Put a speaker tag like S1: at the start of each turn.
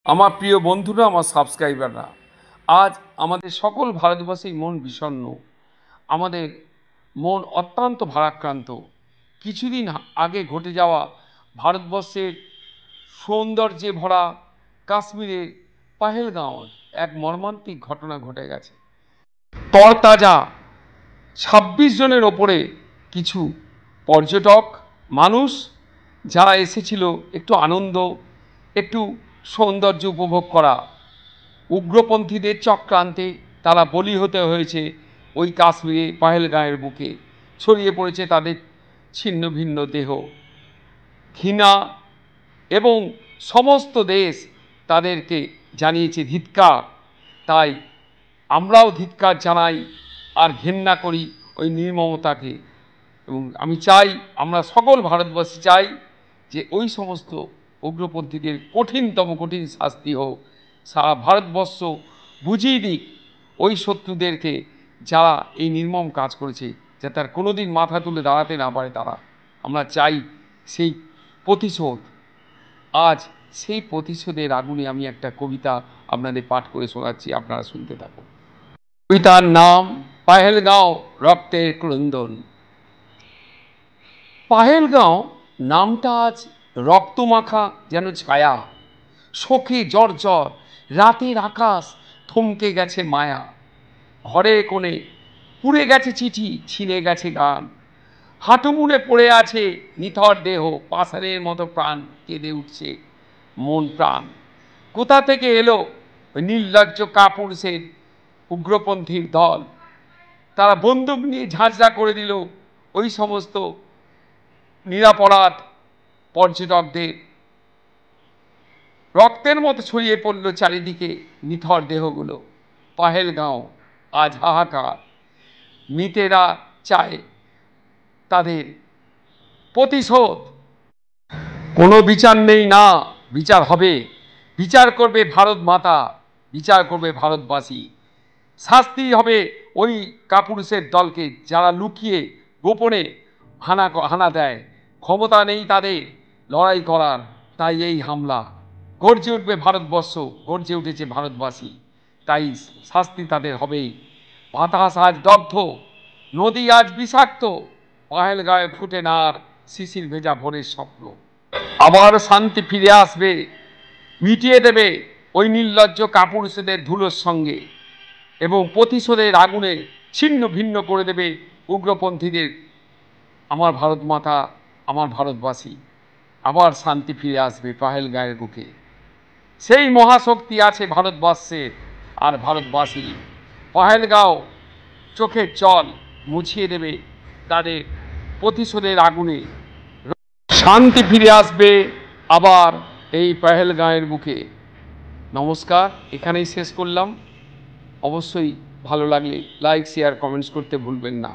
S1: আমার প্রিয় বন্ধুরা, আমার সাবস্ক্রাইবাররা, আজ আমাদের সকল ভারতবাসীর মন বিষণ্ণ, আমাদের মন অত্যন্ত ভারাক্রান্ত। কিছুদিন আগে ঘটে যাওয়া ভারতবর্ষের সৌন্দর্যে ভরা কাশ্মীরের পাহেলগাঁও এক মর্মান্তিক ঘটনা ঘটে গেছে। তরতাজা ২৬ জনের ওপরে কিছু পর্যটক মানুষ যারা এসেছিল একটু আনন্দ, একটু সৌন্দর্য উপভোগ করা, উগ্রপন্থীদের চক্রান্তে তারা বলি হতে হয়েছে। ওই কাশ্মীরে পাহেলগাঁওয়ের বুকে ছড়িয়ে পড়েছে তাদের ছিন্ন ভিন্ন দেহ। ঘৃণা এবং সমস্ত দেশ তাদেরকে জানিয়েছে ধিক্কার। তাই আমরাও ধিক্কার জানাই আর ঘেন্না করি ওই নির্মমতাকে। এবং আমি চাই, আমরা সকল ভারতবাসী চাই যে ওই সমস্ত উগ্রপন্থীদের কঠিনতম কঠিন শাস্তি হোক। সারা ভারতবর্ষ বুঝিয়ে দিক ওই শত্রুদেরকে যারা এই নির্মম কাজ করেছে, যাতে তার কোনোদিন মাথা তুলে দাঁড়াতে না পারে তারা। আমরা চাই সেই প্রতিশোধ। আজ সেই প্রতিশোধের আগুনে আমি একটা কবিতা আপনাদের পাঠ করে শোনাচ্ছি, আপনারা শুনতে থাকুন। কবিতার নাম পাহেলগাঁও রক্তের ক্রন্দন। পাহেলগাঁও নামটা আজ রক্তমাখা যেন ছায়া, শোকে জর্জর রাতের আকাশ, থমকে গেছে মায়া। ঘরে কোণে পুড়ে গেছে চিঠি, ছিঁড়ে গেছে গান, হাঁটু মুড়ে পড়ে আছে নিথর দেহ, পাষাণের মতো প্রাণ কেঁদে উঠছে মন প্রাণ। কোথা থেকে এলো ওই নির্লজ্জ কাপুরুষের উগ্রপন্থীর দল? তারা বন্দুক নিয়ে ঝাঁঝরা করে দিল ওই সমস্ত নিরাপরাধ পর্যটকদের। রক্তের মতো ছড়িয়ে পড়ল চারিদিকে নিথর দেহগুলো। পাহেলগাঁও আজ হাহাকার। মৃতেরা চায় তাদের প্রতিশোধ। কোনো বিচার নেই, না বিচার হবে। বিচার করবে ভারত মাতা, বিচার করবে ভারতবাসী। শাস্তি হবে ওই কাপুরুষের দলকে যারা লুকিয়ে গোপনে হানা দেয়। ক্ষমতা নেই তাদের লড়াই করার, তাই এই হামলা। গর্জে উঠবে ভারতবর্ষ, গর্জে উঠেছে ভারতবাসী, তাই শাস্তি তাদের হবেই। বাতাস আজ দগ্ধ, নদী আজ বিষাক্ত, পাহেলগাঁয়ে ফুটে না আর শিশির ভেজা ভোরের স্বপ্ন। আবার শান্তি ফিরে আসবে, মিটিয়ে দেবে ওই নির্লজ্জ কাপুরুষদের ধুলোর সঙ্গে, এবং প্রতিশোধের আগুনে ছিন্ন ভিন্ন করে দেবে উগ্রপন্থীদের। আমার ভারত মাতা, আমার ভারতবাসী, আবার শান্তি ফিরে আসবে পাহেলগাঁয়ের বুকে। সেই মহাশক্তি আছে ভারতবর্ষের আর ভারতবাসী। পাহেলগাঁও চোখের জল মুছিয়ে দেবে তাদের প্রতিশোধের আগুনে। শান্তি ফিরে আসবে আবার এই পাহেলগাঁয়ের বুকে। নমস্কার, এখানেই শেষ করলাম। অবশ্যই ভালো লাগলে লাইক, শেয়ার, কমেন্টস করতে ভুলবেন না।